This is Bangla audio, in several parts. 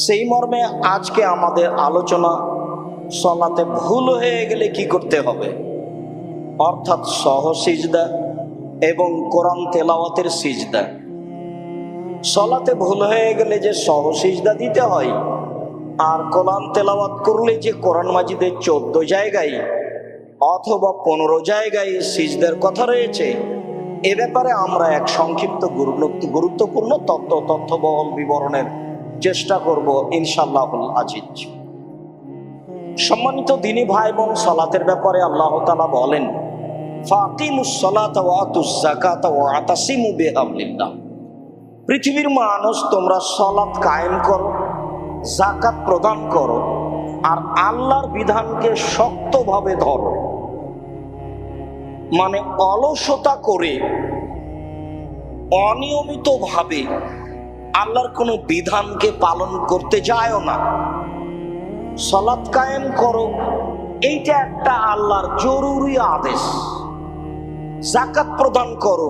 সেই মর্মে আজকে আমাদের আলোচনা সলাতে ভুল হয়ে গেলে কি করতে হবে, অর্থাৎ সহ সিজদা এবং কোরআন তেলাওয়াতের সিজদা। সলাতে ভুল হয়ে গেলে যে সহ সিজদা দিতে হয়, আর কোরআন তেলাওয়াত করলে যে কোরআন মাজিদের 14 জায়গায় অথবা 15 জায়গায় সিজদার কথা রয়েছে, এ ব্যাপারে আমরা এক সংক্ষিপ্ত গুরুত্বপূর্ণ তথ্যবহল বিবরণের চেষ্টা করব ইনশাআল্লাহুল আজিজ। সম্মানিত দিনী ভাই বোন, সালাতের ব্যাপারে আল্লাহ তাআলা বলেন, ফাতিমুস সালাতা ওয়া আতুজ যাকাতা ওয়া আতাসিমু বিহাবলিল্লাহ। পৃথিবীর মানুষ, তোমরা সালাত কায়েম করো, যাকাত প্রদান করো, আর আল্লাহর বিধানকে শক্তভাবে ধরো। মানে অলসতা করে অনিয়মিতভাবে আল্লাহর কোনো বিধানকে পালন করতে যায় না। সালাত কায়েম করো, এইটা একটা আল্লাহর জরুরি আদেশ। যাকাত প্রদান করো,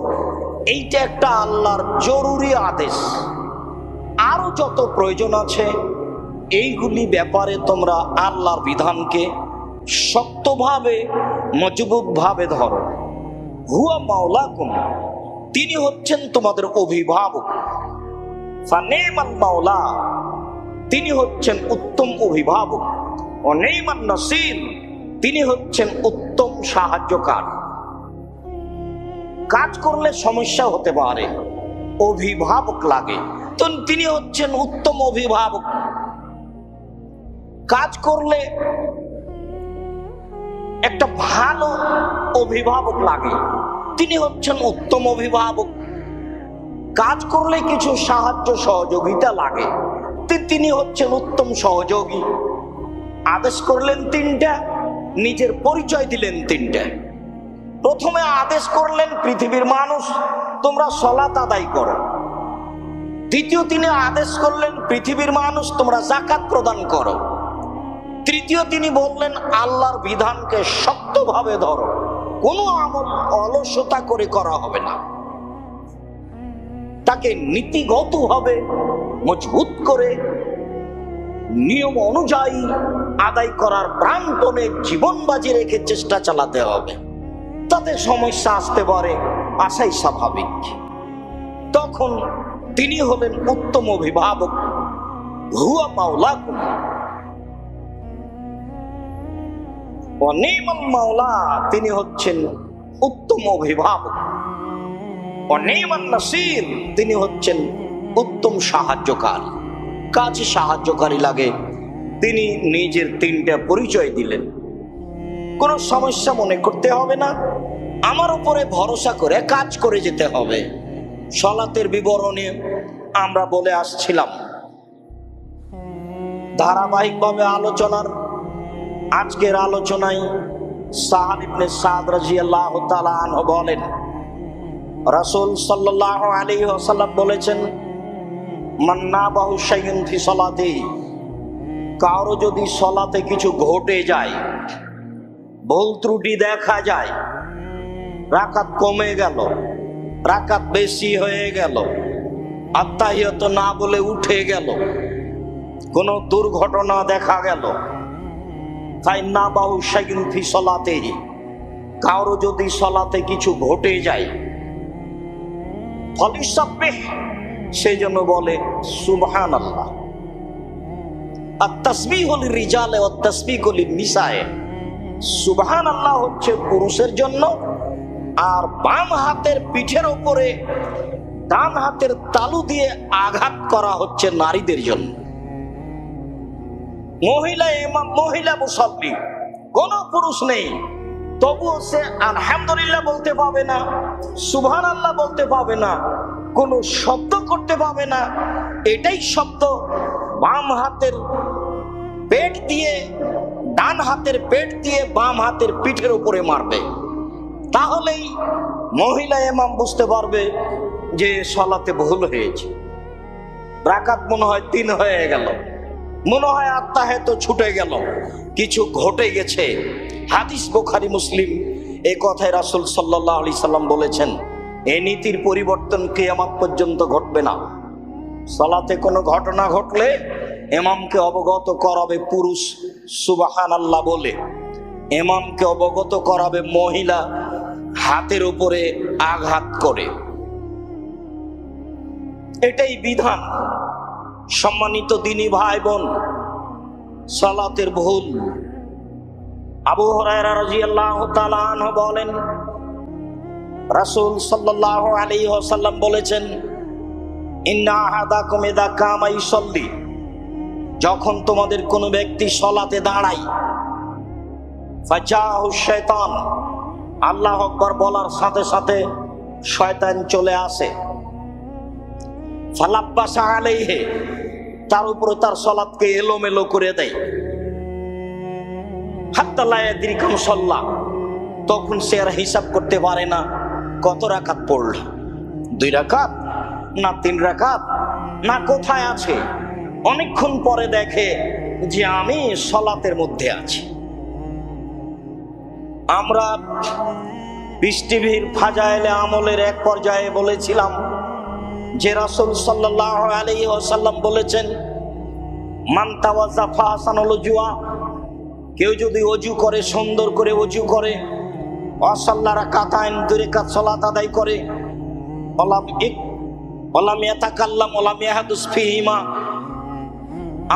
এইটা একটা আল্লাহর জরুরি আদেশ। আরো যত প্রয়োজন আছে, এইগুলি ব্যাপারে তোমরা আল্লাহর বিধানকে শক্তভাবে মজবুতভাবে ধরো। হুয়া মাওলাকুম, তিনি হচ্ছেন তোমাদের অভিভাবক। ফানিমাল মাওলা, তিনি হচ্ছেন উত্তম অভিভাবক। অনিমান নাসির, তিনি হচ্ছেন উত্তম সাহায্যকার। কাজ করলে সমস্যা হতে পারে, অভিভাবক লাগে, তো তিনি হচ্ছেন উত্তম অভিভাবক। কাজ করলে একটা ভালো অভিভাবক লাগে, তিনি হচ্ছেন উত্তম অভিভাবক। কাজ করলে কিছু সাহায্য সহযোগিতা লাগে, তিনি হচ্ছেন উত্তম সহযোগী। আদেশ করলেন 3টা, নিজের পরিচয় দিলেন 3টা। প্রথমে আদেশ করলেন, পৃথিবীর মানুষ তোমরা সালাত আদায় করো। দ্বিতীয় তিনি আদেশ করলেন, পৃথিবীর মানুষ তোমরা যাকাত প্রদান করো। তৃতীয় তিনি বললেন, আল্লাহর বিধানকে শক্তভাবে ধরো, কোনো আমল অলসতা করে করা হবে না, তাকে নীতিগতভাবে মজবুত করে নিয়ম অনুযায়ী আদায় করার প্রাণপণে জীবন বাজি রেখে চেষ্টা চালাতে হবে। তাতে সমস্যা আসতে পারে, আসাই স্বাভাবিক। তখন তিনি হলেন উত্তম অভিভাবক। হুয়া মাওলাকুম, অনিমাল মাওলা, তিনি হচ্ছেন উত্তম অভিভাবক। অনিমান নাসির, তিনি হচ্ছেন উত্তম সাহায্যকারী। কাজে সাহায্যকারী লাগে, তিনি নিজের 3টা পরিচয় দিলেন। কোনো সমস্যা মনে করতে হবে না, আমার উপরে ভরসা করে কাজ করে যেতে হবে। সালাতের বিবরণে আমরা বলে আসছিলাম, ধারাবাহিকভাবে আলোচনার আজকের আলোচনায় সাহাল ইবনে সাদ রাদিয়াল্লাহু তাআলা আনহু বলেন, রাসূল সাল্লাল্লাহু আলাইহি ওয়াসাল্লাম বলেছেন, মান নাবাহু শাইউন ফি সালাতি, কারো যদি সালাতে কিছু ঘটে যায়, ভুল ত্রুটি দেখা যায়, রাকাত কমে গেল, রাকাত বেশি হয়ে গেল, আত্তাহিয়াত না বলে উঠে গেল, কোনো দুর্ঘটনা দেখা গেল, ফাইন্নাবাহু শাইউন ফি সালাতিহি, কারো যদি সালাতে কিছু ঘটে যায়, ফালিসাব্বিহ, সেই জন্য বলে সুবহানাল্লাহ। আত-তাসবিহু লির-রিজালি ওয়াত-তাসবিহু লিন-নিসায়ে, সুবহানাল্লাহ হচ্ছে পুরুষের জন্য, আর বাম হাতের পিঠের উপরে ডান হাতের তালু দিয়ে আঘাত করা হচ্ছে নারীদের জন্য। মহিলা ইমাম, মহিলা মুসাল্লি, কোন পুরুষ নেই, তবুও সে আলহামদুলিল্লাহ বলতে পাবে না, সুবহানাল্লাহ বলতে পাবে না, কোনো শব্দ করতে পাবে না। এটাই শব্দ বাম হাতের পেট দিয়ে, ডান হাতের পেট দিয়ে বাম হাতের পিঠের উপরে মারবে, তাহলেই মহিলা ইমাম বুঝতে পারবে যে সালাতে ভুল হয়েছে। রাকাত মনে হয় 3 হয়ে গেল, মনে হয় আত্তাহিয়াত ছুটে গেল, কিছু ঘটে গেছে। হাদিস বুখারী মুসলিম, এই কথায় রাসূল সাল্লাল্লাহু আলাইহি সাল্লাম বলেছেন, এই নীতির পরিবর্তন কিয়ামত পর্যন্ত ঘটবে না। সালাতে কোনো ঘটনা ঘটলে ইমামকে অবগত করাবে পুরুষ সুবহানাল্লাহ বলে, ইমামকে অবগত করাবে মহিলা হাতের উপরে আঘাত করে। এটাই বিধান। সম্মানিত দিনী ভাই বোন, সালাতের ভুল। আবু হুরায়রা রাদিয়াল্লাহু তাআলা আনহু বলেন, রাসূল সাল্লাল্লাহু আলাইহি ওয়াসাল্লাম বলেছেন, ইন্না আহাদাকুম ইযা কামা ইউসাল্লি, যখন তোমাদের কোনো ব্যক্তি সালাতে দাঁড়ায়, ফাজাহু শাইতান, আল্লাহু আকবার বলার সাথে সাথে শয়তান চলে আসে, ফালাব্বাসা আলাইহি, তার উপরে তার সালাতকে এলোমেলো করে দেয়, হাত্তা লা ইয়াদরি কাম সাল্লা, তখন সে আর হিসাব করতে পারে না কত রাকাত পড়ল, 2 রাকাত না 3 রাকাত না কোথায় আছে। অনেকক্ষণ পরে দেখে যে আমি সালাতের মধ্যে আছি। আমরা পিস টিভির ফাজাইলে আমলের এক পর্যায়ে বলেছিলাম যে রাসূল সাল্লাল্লাহু আলাইহি ওয়াসাল্লাম বলেছেন, মান তাওয়াজ্জা ফাহসানুল উজুয়া, কেউ যদি ওযু করে, সুন্দর করে ওযু করে, ওয়াসাল্লা রাকাতাইন, 2 রাকাত সালাত আদায় করে, ওয়ালাম ইয়াতাকাল্লাম ওয়ালাম ইয়াহদুস ফীহিমা,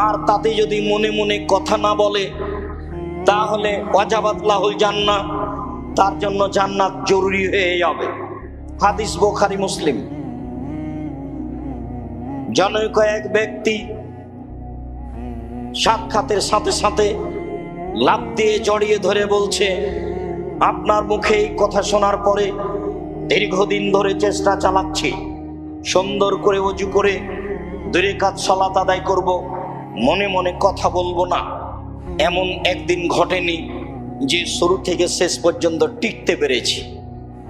আর তাতে যদি মনে মনে কথা না বলে, তাহলে ওয়াজাবাত লাহুল জান্নাহ, তার জন্য জান্নাত জরুরি হয়ে যাবে। হাদিস বুখারী মুসলিম। জনৈক এক ব্যক্তি সাক্ষাতের সাথে সাথে লাফ দিয়ে জড়িয়ে ধরে বলছে, আপনার মুখে এই কথা শোনার পরে দীর্ঘদিন ধরে চেষ্টা চালাচ্ছি, সুন্দর করে ওযু করে 2 রাকাত সালাত আদায় করব, মনে মনে কথা বলবো না। এমন একদিন ঘটেনি যে শুরু থেকে শেষ পর্যন্ত টিকতে পেরেছি,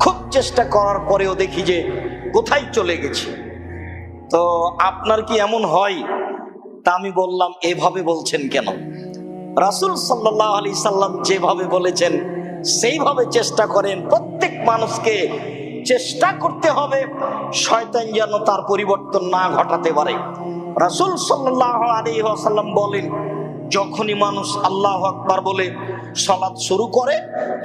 খুব চেষ্টা করার পরেও দেখি যে কোথায় চলে গেছি। তো আপনার কি এমন হয়? তা আমি বললাম, এভাবে বলছেন কেন? রাসূল সাল্লাল্লাহু আলাইহি সাল্লাম যেভাবে বলেছেন সেইভাবে চেষ্টা করেন। প্রত্যেক মানুষকে চেষ্টা করতে হবে শয়তান যেন তার পরিবর্তন না ঘটাতে পারে। রাসূল সাল্লাল্লাহু আলাইহি ওয়াসাল্লাম বলেন, যখনই মানুষ আল্লাহু আকবার বলে সালাত শুরু করে,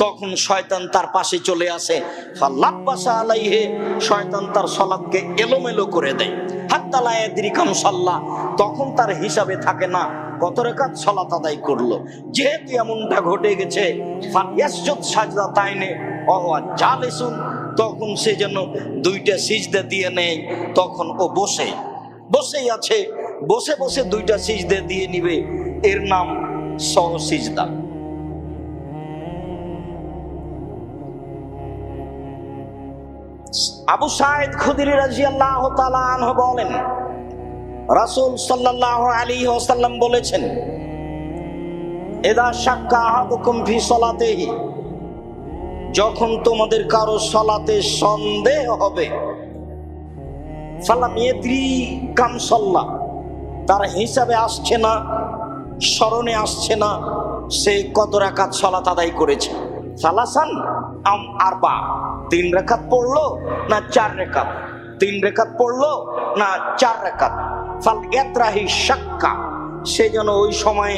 তখন শয়তান তার পাশে চলে আসে, ফালাব্বাসা আলাইহি, শয়তান তার সালাতকে এলোমেলো করে দেয়, হাত্তা লা ইয়াদরি কাম সাল্লা, তখন তার হিসাবে থাকে না কত রাকাত সালাত আদায় করলো। যেহেতু এমনটা ঘটে গেছে, ফায়াসজুদ সাজদাতাইনে ওয়া হুয়া জালিসুন, তখন সে যেন 2টা সিজদা দিয়ে নেয়। তখন ও বসেই আছে, বসে বসে 2টা সিজদা দিয়ে নিবে, এর নাম সহসিজদা। আবু সাঈদ খুদরি রাদিয়াল্লাহু তাআলা আনহু বলেন, রাসূল সাল্লাল্লাহু আলাইহি ওয়াসাল্লাম বলেছেন, ইযা শাক্কা আহাদুকুম ফি সালাতিহি, যখন তোমাদের কারো সালাতে সন্দেহ হবে, ফালাম ইয়াদরি কাম সাল্লা, তার হিসাবে আসছে না, স্মরণে আসছে না সে কত রাকাত সালাত আদায় করেছে, সালাসান আম আরবা, 3 রাকাত পড়লো না 4 রাকাত, 3 রাকাত পড়লো না 4 রাকাত, ফাল ইয়াতরাহি শাক্কা, সে যেন ওই সময়ে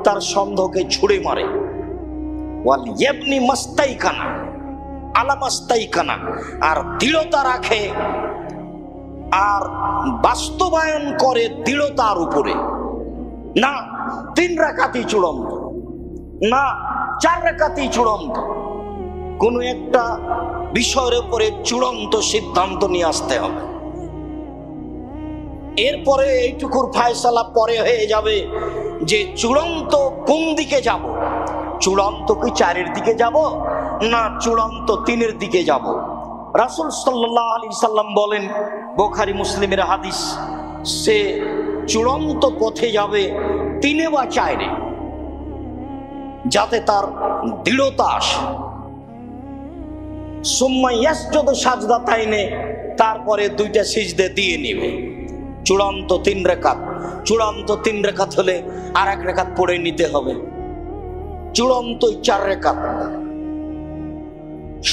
তার সন্দেহকে ছুড়ে মারে, ওয়াল ইয়াবনি মাস্তাইকানা আলা মাস্তাইকানা, আর দৃঢ়তা রাখে আর বাস্তবায়ন করে দৃঢ়তার উপরে, না 3 রাকাতই চূড়ান্ত, না 4 রাকাতই চূড়ান্ত, কোন একটা বিষয়ের উপরে চূড়ান্ত সিদ্ধান্ত নিয়ে আসতে হবে। এরপরে এইটুকুর ফায়সালা পরে হয়ে যাবে যে চূড়ান্ত কোন দিকে যাব, চূড়ান্ত কি 4-এর দিকে যাব না চূড়ান্ত 3-এর দিকে যাব। রাসূল সাল্লাল্লাহু আলাইহি সাল্লাম বলেন, বুখারী মুসলিমের হাদিস, সে চূড়ান্ত পথে যাবে 3-এ বা 4-এ, যাতে তার দৃঢ়তা আসে। সুম্মা ইয়াসজুদু সাজদাতাইনে, তারপরে 2টা সিজদা দিয়ে নেবে। চূড়ান্ত 3 রাকাত, চূড়ান্ত 3 রাকাত হলে আর 1 রাকাত পড়ে নিতে হবে, চূড়ান্ত 4 রাকাত।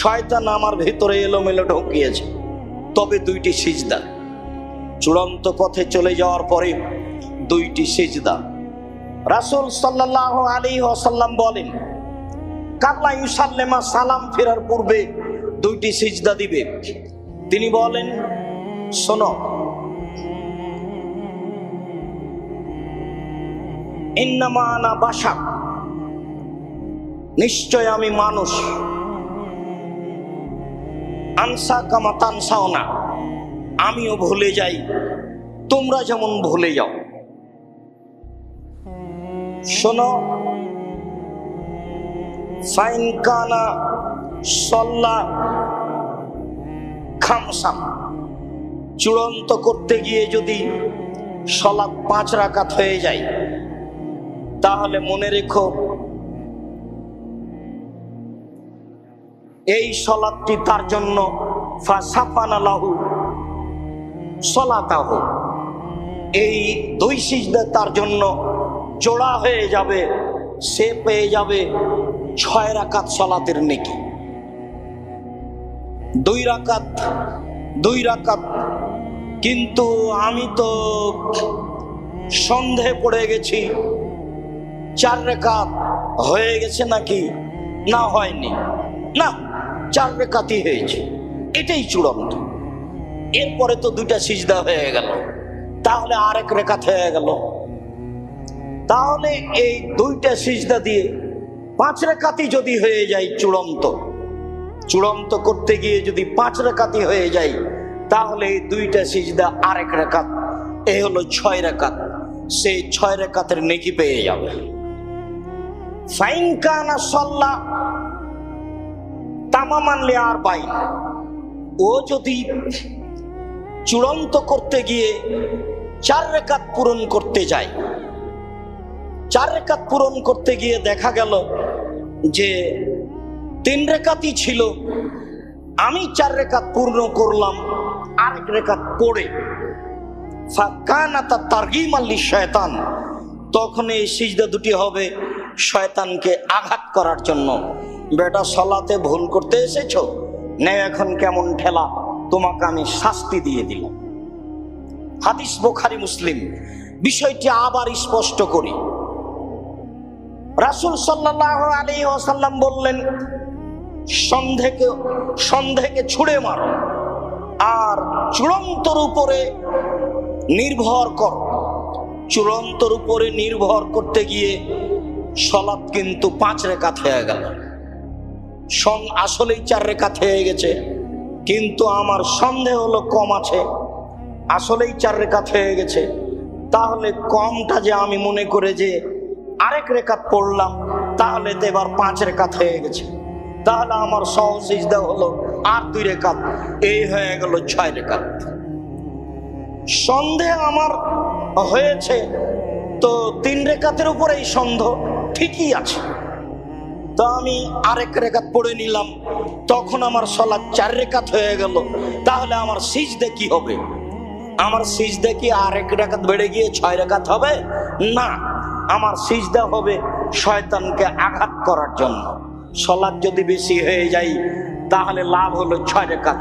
শয়তান আমার ভেতরে এলোমেলো ঢুকিয়েছে, তবে 2টি সিজদা। চূড়ান্ত পথে চলে যাওয়ার পরে দুইটি সিজদা। রাসূল সাল্লাল্লাহু আলাইহি ওয়াসাল্লাম বলেন, কাবলা ইউসাল্লিমা, সালাম ফেরার পূর্বে দুইটি সিজদা দিবে। তিনি বলেন, শোনো, ইন্নামা আনা বাশার, নিশ্চয় আমি মানুষ, আনসা কামা তানসাও না, আমিও ভুলে যাই, তোমরা যেমন ভুলে যাও। শোনো, ফাইন কানা সল্লা খামসান, চূড়ান্ত করতে গিয়ে যদি সালাত 5 রাকাত হয়ে যায়, তাহলে মনে রেখো এই সালাতটি তার জন্য ফাসাফানা লাহু সালাতাহু, এই 2 সিজদা তার জন্য জোড়া হয়ে যাবে, সে পেয়ে যাবে 6 রাকাত সালাতের নেকি। 2 রাকাত, কিন্তু আমি তো সন্দেহে পড়ে গেছি, 4 রাকাত হয়ে গেছে নাকি, না হয়নি, না 4 রাকাতই হয়েছে, এটাই চূড়ান্ত। এরপরে তো 2টা সিজদা হয়ে গেল, তাহলে আরেক রাকাত হয়ে গেল। তাহলে এই 2টা সিজদা দিয়ে 5 রাকাতই যদি হয়ে যায়, চূড়ান্ত করতে গিয়ে যদি 5 রাকাতই হয়ে যায়, তাহলে এই 2টা সিজদা আরেক রাকাত, এই হলো 6 রাকাত। সেই 6 রাকাতের নেকি পেয়ে যাবে। ফাইন কানা সাল্লা তামামান লিআরবাইন, ও যদি চূড়ান্ত করতে গিয়ে 4 রাকাত পূরণ করতে যায়, 4 রাকাত পূরণ করতে গিয়ে দেখা গেল যে 3 রাকাতই ছিল, আমি 4 রাকাত পূর্ণ করলাম আরেক রাকাত পড়ে, ফাকানাতা তারগীমান লিশয়তান, তখন এই সিজদা দুটি হবে শয়তানকে আঘাত করার জন্য। বেটা, সালাতে ভুল করতে এসেছো, নে এখন কেমন ঠেলা, তোমাকে আমি শাস্তি দিয়ে দিলাম। হাদিস বুখারী মুসলিম। বিষয়টি আবার স্পষ্ট করি। রাসূল সাল্লাল্লাহু আলাইহি ওয়াসাল্লাম বললেন, সন্দেহকে ছুঁড়ে মারো আর চূড়ান্তর উপরে নির্ভর কর। চূড়ান্তর উপরে নির্ভর করতে গিয়ে সালাত কিন্তু 5 রাকাত হয়ে গেল, আসলেই 4 রাকাত হয়ে গেছে, কিন্তু আমার সন্দেহ হলো কম আছে, আসলেই 4 রাকাত হয়ে গেছে। তাহলে কমটা যে আমি মনে করে যে আরেক রাকাত পড়লাম, তাহলে তো এবার 5 রাকাত হয়ে গেছে, তাহলে আমার সহজ সিজদা হলো আর 2 রাকাত, এই হয়ে গেল 6 রাকাত। সন্দেহ আমার হয়েছে, তো 3 রাকাতের উপরে এই সন্দেহ ঠিকই আছে, তো আমি আরেক রাকাত পড়ে নিলাম, তখন আমার সালাত 4 রাকাত হয়ে গেল। তাহলে আমার সিজদা কি হবে? আমার সিজদা কি আরেক রাকাত বেড়ে গিয়ে 6 রাকাত হবে? না, আমার সিজদা হবে শয়তানকে আঘাত করার জন্য। সালাত যদি বেশি হয়ে যায়, তাহলে লাভ হলো 6 রাকাত,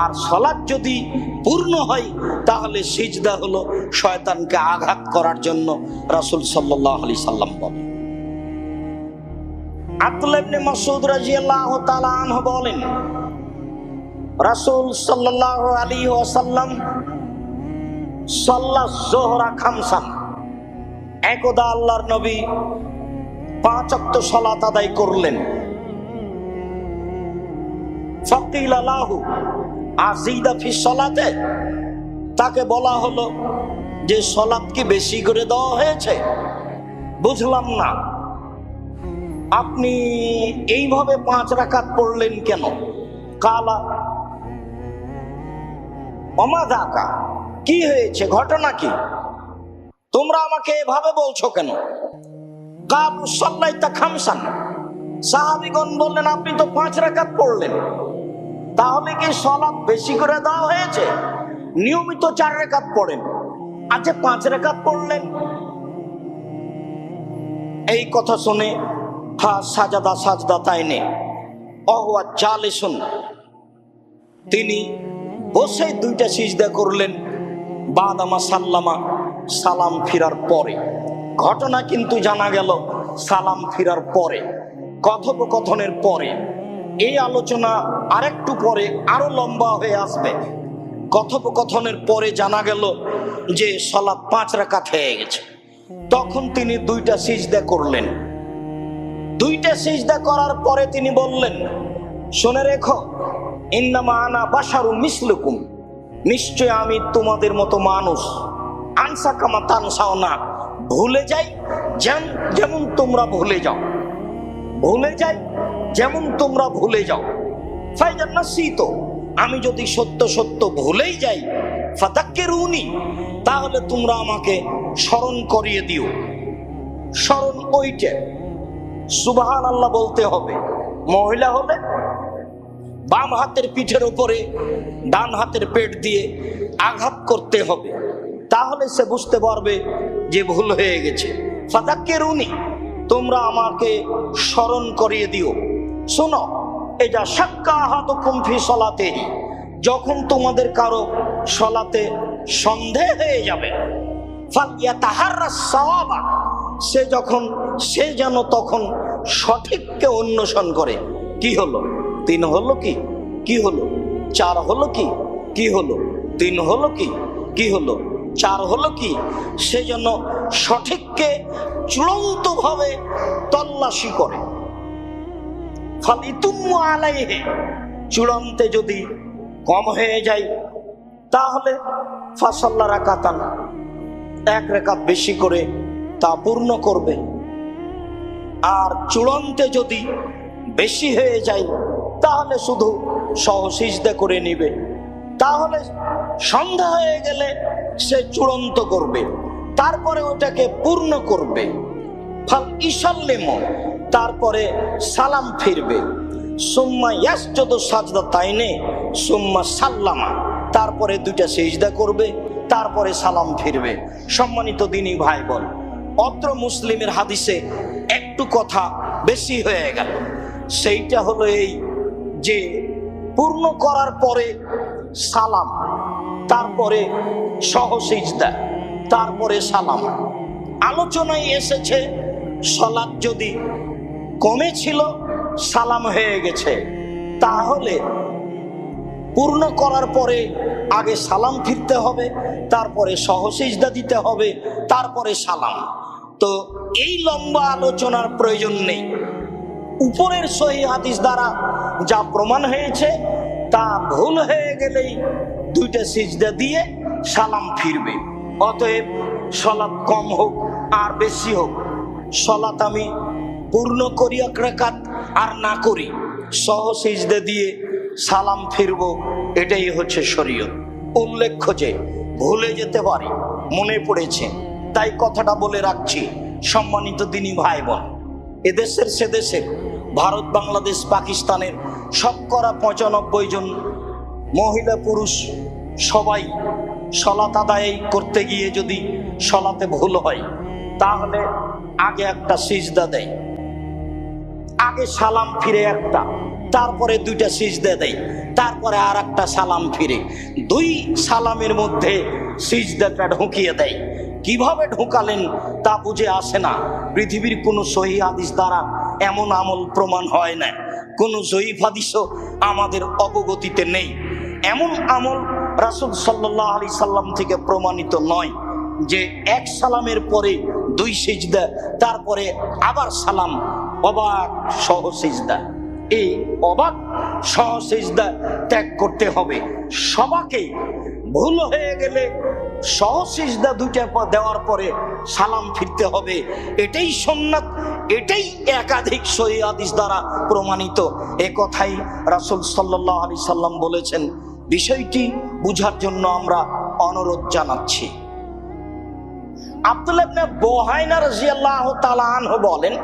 আর সালাত যদি পূর্ণ হয়, তাহলে সিজদা হলো শয়তানকে আঘাত করার জন্য। রাসূল সাল্লাল্লাহু আলাইহি সাল্লাম বলেন। আব্দুল্লাহ ইবনে মাসউদ রাদিয়াল্লাহু তাআলা আনহু বলেন, রাসূল সাল্লাল্লাহু আলাইহি ওয়াসাল্লাম সাল্লা যোহরা খামসান, একদা আল্লাহর নবী 5 ওয়াক্ত সালাত আদায় করলেন। ফাকিলা লাহু আজিদা ফি সালাতে, তাকে বলা হলো যে সালাত কি বেশি করে দেওয়া হয়েছে? বুঝলাম না, আপনি এইভাবে 5 রাকাত পড়লেন কেন? কালা অমাদাকা, কি হয়েছে, ঘটনা কি, তোমরা আমাকে এভাবে বলছো কেন? কালু সাল্লাইতা খামসান, সাহাবীগণ বললেন, আপনি তো 5 রাকাত পড়লেন, তাহলে কি সালাত বেশি করে দেওয়া হয়েছে? নিয়মিত 4 রাকাত পড়েন, আচ্ছা 5 রাকাত পড়লেন। এই কথা শুনে সাজদা তাইনে অহুয়া জালিসুন, তিনি বসে 2টা সিজদা করলেন। বাদামা সাল্লামা, সালাম ফিরার পরে। ঘটনা কিন্তু জানা গেল সালাম ফিরার পরে, কথোপকথনের পরে। এই আলোচনা আরেকটু পরে আরো লম্বা হয়ে আসবে। কথোপকথনের পরে জানা গেল যে সালাত 5 রাকাত হয়ে গেছে। তখন তিনি 2টা সিজদা করলেন। 2টা সিজদা করার পরে তিনি বললেন, শুনে রেখো, ইন্নামা আনা বাশারুম মিসলুকুম, নিশ্চয় আমি তোমাদের মতো মানুষ। আনসা কামা তানসাও না, ভুলে যাই যেমন তোমরা ভুলে যাও, ভুলে যাই যেমন তোমরা ভুলে যাও। ফাইজান নাসিত, আমি যদি সত্য সত্য ভুলেই যাই, ফাতাক্কিরুনি, তাহলে তোমরা আমাকে স্মরণ করিয়ে দিও। স্মরণ ওইটা, সুবহানাল্লাহ বলতে হবে। মহিলা হলে বাম হাতের পিঠের উপরে ডান হাতের পেট দিয়ে আঘাত করতে হবে, তাহলে সে বুঝতে পারবে যে ভুল হয়ে গেছে। ফাতাক্কিরুনি, তোমরা আমাকে স্মরণ করিয়ে দিও। শোনো, এটা শাক্কা আহাদুকুম ফি সলাতিহি, যখন তোমাদের কারো সলাতে সন্দেহ হয়ে যাবে, ফালইয়াতাহাররাস সাওয়াবা, সে যেন তখন সঠিককে অন্বেষণ করে। কি হলো? 3 হলো কি? কি হলো? 4 হলো কি? কি হলো? 3 হলো কি? কি হলো? 4 হলো কি? সেজন্য সঠিককে চূড়ান্তভাবে তল্লাশি করে। ফালিতুম্মু আলাইহি, চূড়ান্তে যদি কম হয়ে যায় তাহলে ফাসাল্লা রাকাতান, 1 রাকাত বেশি করে তা পূর্ণ করবে। আর চূড়ান্তে যদি বেশি হয়ে যায় তাহলে শুধু সহসিজদা করে নিবে। তাহলে সন্ধ্যা হয়ে গেলে সে চূড়ান্ত করবে, তারপরে ওটাকে পূর্ণ করবে। ফাল ইসাল্লিমু, তারপরে সালাম ফিরবে। সুম্মা ইয়াসজুদু সাজদাতাইনি সুম্মা সাল্লামা, তারপরে 2টা সিজদা করবে, তারপরে সালাম ফিরবে। সম্মানিত দিনী ভাই বোন, অত্র মুসলিমের হাদিসে একটু কথা বেশি হয়ে গেল। সেইটা হলো এই যে পূর্ণ করার পরে সালাম, তারপরে সহসিজদা, তারপরে সালাম। আলোচনায় এসেছে সালাত যদি কমে ছিল, সালাম হয়ে গেছে, তাহলে পূর্ণ করার পরে আগে সালাম ফিরতে হবে, তারপরে সহসিজদা দিতে হবে, তারপরে সালাম। তো এই লম্বা আলোচনার প্রয়োজন নেই। উপরের সহিহ হাদিস দ্বারা যা প্রমাণ হয়েছে তা ভুল হয়ে গেলেই 2টা সিজদা দিয়ে সালাম ফিরবে। অতএব সালাত কম হোক আর বেশি হোক, সালাত আমি পূর্ণ করি 1 রাকাত আর না করি, সহসিজদা দিয়ে সালাম ফিরবো, এটাই হচ্ছে শরীয়ত। উল্লেখ্য যে ভুলে যেতে পারি, মনে পড়েছে তাই কথাটা বলে রাখছি। সম্মানিত দিনী ভাই বোন, এদেশের সেদেশের, ভারত, বাংলাদেশ, পাকিস্তানের শতকরা 95 জন মহিলা পুরুষ সবাই সালাত আদায় করতে গিয়ে যদি সালাতে ভুল হয়, তাহলে আগে একটা সিজদা দেয়, আগে সালাম ফিরে একটা, তারপরে 2টা সিজদা দেয়, তারপরে আর একটা সালাম ফিরে, 2 সালামের মধ্যে সিজদাটা ঢুকিয়ে দেয়। কিভাবে ঢুকালেন তা বুঝে আসে না। পৃথিবীর কোনো সহিহ হাদিস দ্বারা এমন আমল প্রমাণ হয় না, কোনো জয়ীফ হাদিসও আমাদের অবগতিতে নেই। এমন আমল রাসূল সাল্লাল্লাহু আলাইহি সাল্লাম থেকে প্রমাণিত নয় যে 1 সালামের পরে 2 সিজদা, তারপরে আবার সালাম, অবাক সহসিজদা। এই অবাক সহসিজদা ত্যাগ করতে হবে সবাকেই। ভুল হয়ে গেলে সহসিজদা 2টা দেওয়ার পরে সালাম ফিরতে হবে, এটাই সুন্নাত, এটাই একাধিক সহিহ হাদিস দ্বারা প্রমাণিত। এ কথাই রাসূল সাল্লাল্লাহু আলাইহি সাল্লাম বলেছেন। বিষয়টি বুঝার জন্য আমরা অনুরোধ জানাচ্ছি। আব্দুল্লাহ ইবনে বুহাইনা রাদিয়াল্লাহু তাআলা আনহু বলেন,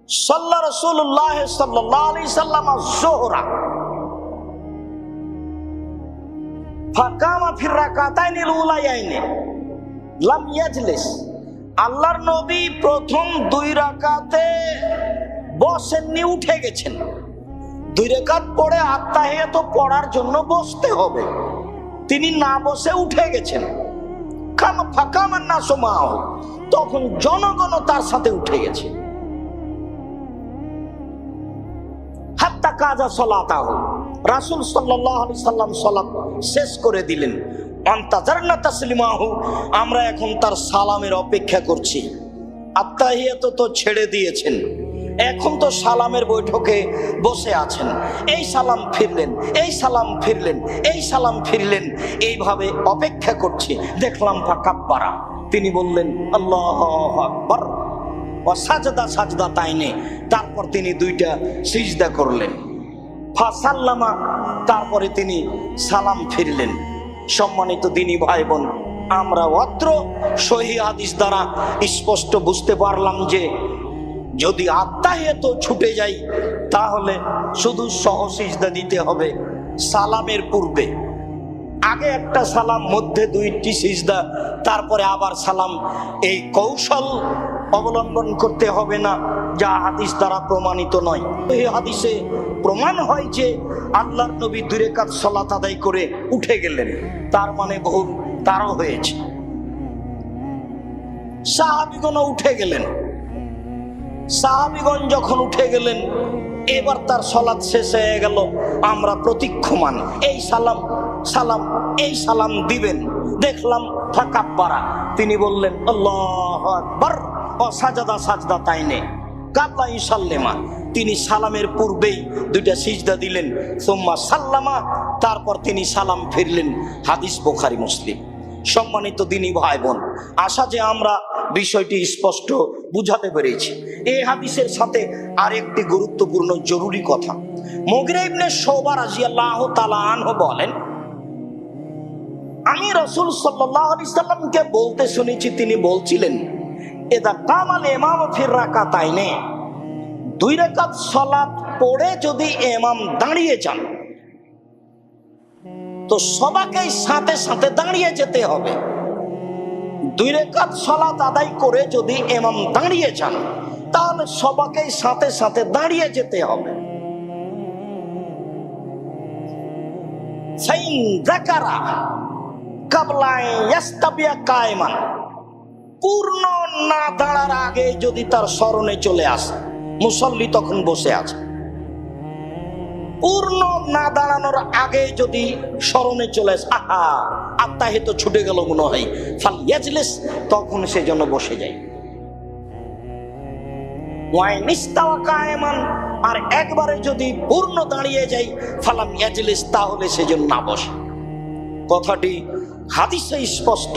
সাল্লা রাসূলুল্লাহ সাল্লাল্লাহু আলাইহি সাল্লাম আয-যুহরা ফাকামা ফির রাকাতাইনিল উলায়াইনি লাম ইয়াজলিস। আল্লাহর নবী প্রথম 2 রাকাতে বসেননি, উঠে গেছেন। 2 রাকাত পড়ে আত্তাহিয়াত পড়ার জন্য বসতে হবে, তিনি না বসে উঠে গেছেন। ফাকামান নাসু মাআহু, তখন জনগণ তার সাথে উঠে গেছে। হাত্তা কাজা সালাতাহু, রাসূল সাল্লাল্লাহু আলাইহি সাল্লাম সালাত শেষ করে দিলেন। আনতাজারনা তাসলিমাহু, আমরা এখন তার সালামের অপেক্ষা করছি। আত্তাহিয়াত তো ছেড়ে দিয়েছেন, এখন তো সালামের বৈঠকে বসে আছেন। এই সালাম ফিরলেন, এই সালাম ফিরলেন, এই সালাম ফিরলেন, এইভাবে অপেক্ষা করছি। দেখলাম ফাকাব্বারা, তিনি বললেন আল্লাহু আকবার, ওয়া সাজদা সাজদাতাইনে, তারপর তিনি দুইটা সিজদা করলেন। ফাসাল্লামা, তারপরে তিনি সালাম ফিরলেন। সম্মানিত দিনী ভাই বোন, আমরা অত্র সহিহ হাদিস দ্বারা স্পষ্ট বুঝতে পারলাম যে যদি আত্তাহিয়াত ছুটে যাই তাহলে শুধু সহসিজদা দিতে হবে সালামের পূর্বে। আগে একটা সালাম, মধ্যে দুইটি সিজদা, তারপরে আবার সালাম। এই কৌশল অবলম্বন করতে হবে না, যা হাদিস দ্বারা প্রমাণিত নয়। এই হাদিসে প্রমাণ হয় যে আল্লাহর নবী 2 রাকাত সালাত আদায় করে উঠে গেলেন, তার মানে ভুল তারও হয়েছে। সাহাবীগণ উঠে গেলেন, সাহাবীগণ যখন উঠে গেলেন, এবার তার সালাত শেষ হয়ে গেল। আমরা প্রতীক্ষমান, এই সালাম সালাম, এই সালাম দিবেন। দেখলাম ফাকাব্বারা, তিনি বললেন আল্লাহু আকবার, ও সাজদা সাজদাতাইনে কাবলা ইসাল্লিমা, তিনি সালামের পূর্বেই দুইটা সিজদা দিলেন। সুম্মা সাল্লামা, তারপর তিনি সালাম ফিরলেন। হাদিস বুখারী মুসলিম। সম্মানিত দিনী ভাই বোন, আশা যে আমরা বিষয়টি স্পষ্ট বুঝাতে পেরেছি। এই হাদিসের সাথে আরেকটি গুরুত্বপূর্ণ জরুরি কথা। মুগিরা ইবনে শুবা রাদিয়াল্লাহু তাআলা আনহু বলেন, আমি রাসূল সাল্লাল্লাহু আলাইহি সাল্লামকে বলতে শুনেছি, তিনি বলছিলেন ইদা কামাল ইমাম ফির রাকাতাইনে, 2 রাকাত সালাত পড়ে যদি ইমাম দাঁড়িয়ে যান তো সবাইকে সাথে সাথে দাঁড়িয়ে যেতে হবে। 2 রাকাত সালাত আদায় করে যদি ইমাম দাঁড়িয়ে যান তাহলে সবাইকে সাথে সাথে দাঁড়িয়ে যেতে হবে। ফাইন যাকারা কাবলা ইয়াস্তাবিয়া কায়মান, পূর্ণ না দাঁড়ার আগে যদি তার স্মরণে চলে আসে, মুসল্লি তখন বসে আছে, পূর্ণ না দাঁড়ানোর আগে যদি স্মরণে চলে আসে, আহা আত্তাহিয়াত ছুটে গেল মনে হয়, ফাল ইয়াজলিস, তখন সে জন্য বসে যায়। ওয়াইন ইস্তাওয়া কায়মান, আর একবারে যদি পূর্ণ দাঁড়িয়ে যায়, ফালাম ইয়াজলিস, তাহলে সে জন্য না বসে। কথাটি হাদিসে স্পষ্ট,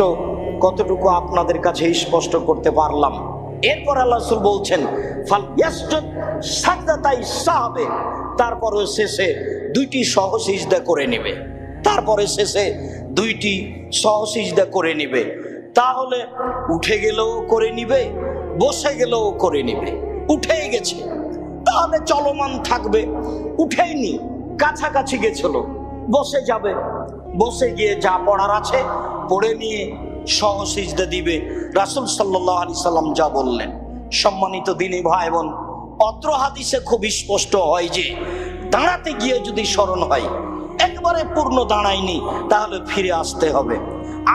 কতটুকু আপনাদের কাছে স্পষ্ট করতে পারলাম। এরপর আল্লাহ রাসূল বলছেন ফাল ইয়াসজুদ সাজদাতাই সাহাবে, তারপরে শেষে 2টি সহসিজদা করে নেবে, তারপরে শেষে 2টি সহসিজদা করে নেবে। তাহলে উঠে গেলেও করে নিবে, বসে গেলেও করে নিবে। উঠেই গেছে তাহলে চলমান থাকবে, উঠেইনি কাছাকাছি গেছিল বসে যাবে, বসে গিয়ে যা পড়ার আছে পড়ে নিয়ে সহসিজদা দিবে। রাসূল সাল্লাল্লাহু আলাইহি সাল্লাম যা বললেন। সম্মানিত দিনী ভাই বোন, অত্র হাদিসে খুব স্পষ্ট হয় যে দাঁড়াতে গিয়ে যদি স্মরণ হয়, একবারে পূর্ণ দাঁড়ায়নি তাহলে ফিরে আসতে হবে,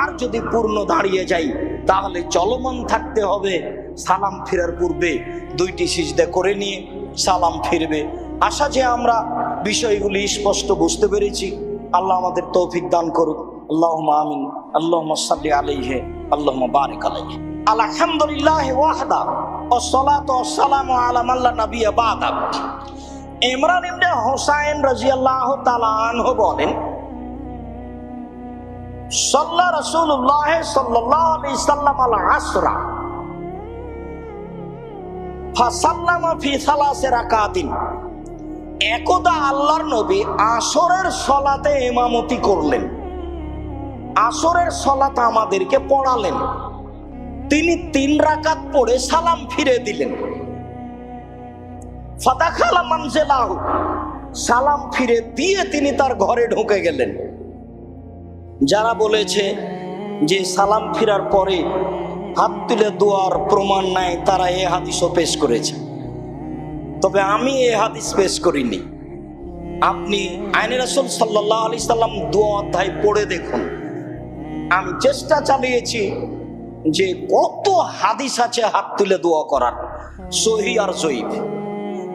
আর যদি পূর্ণ দাঁড়িয়ে যাই তাহলে চলমান থাকতে হবে। সালাম ফেরার পূর্বে 2টি সিজদা করে নিয়ে সালাম ফিরবে। আশা যে আমরা বিষয়গুলি স্পষ্ট বুঝতে পেরেছি। আল্লাহ আমাদের তৌফিক দান করুক। আল্লাহুম্মা আমিন। আল্লাহুম্মা সাল্লি আলাইহি, আল্লাহুম্মা বারিক আলাইহি। আলহামদুলিল্লাহি ওয়াহদা, ওয়াসসালাতু ওয়াসসালামু আলা মান লা নাবিয়্যা বা'দা। ইমরান ইবনে হুসাইন রাদিয়াল্লাহু তাআলা আনহু বলেন, সাল্লা রাসূলুল্লাহ সাল্লাল্লাহু আলাইহি সাল্লাম আল আসরা ফাসাল্লামা ফি সালাসি রাকাতিন। একদা আল্লাহর নবী আসরের সালাতে ইমামতি করলেন, আসরের সালাত আমাদেরকে পড়ালেন। তিনি 3 রাকাত পড়ে সালাম ফিরে দিলেন। ফাদাখালা মানজিলাহু, সালাম ফিরে দিয়ে তিনি তার ঘরে ঢুকে গেলেন। যারা বলেছে যে সালাম ফিরার পরে হাত তুলে দোয়ার প্রমাণ নাই, তারা এই হাদিসও পেশ করেছে, তবে আমি এই হাদিস পেশ করিনি। আপনি আইনে রাসূল সাল্লাল্লাহু আলাইহি সাল্লাম দোয়া অধ্যায় পড়ে দেখুন, আমি চেষ্টা চালিয়েছি যে কত হাদিস আছে হাত তুলে দোয়া করার, সহি আর জয়ীফ।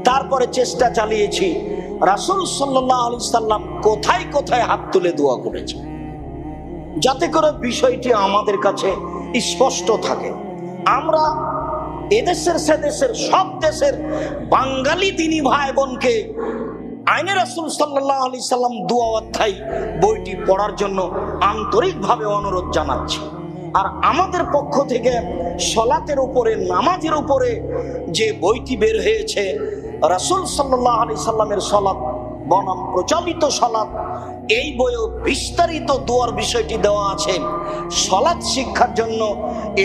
তারপরে চেষ্টা চালিয়েছি রাসূল সাল্লাল্লাহু আলাইহি সাল্লাম কোথায় কোথায় হাত তুলে দোয়া করেছে, যাতে করে বিষয়টি আমাদের কাছে স্পষ্ট থাকে। আমরা এদেশের সেদেশের সব দেশের বাঙালি দিনী ভাই বোনকে আইনে রাসূল সাল্লাল্লাহু আলাইহি সাল্লাম দোয়া অধ্যায় বইটি পড়ার জন্য আন্তরিকভাবে অনুরোধ জানাচ্ছি। আর আমাদের পক্ষ থেকে সলাতের উপরে, নামাজের উপরে যে বইটি বের হয়েছে, রাসূল সাল্লাল্লাহু আলাইহি সাল্লামের সলাত বনাম প্রচলিত সলাত, এই বইয়ে বিস্তারিত দোয়ার বিষয়টি দেওয়া আছে। সলাত শিক্ষার জন্য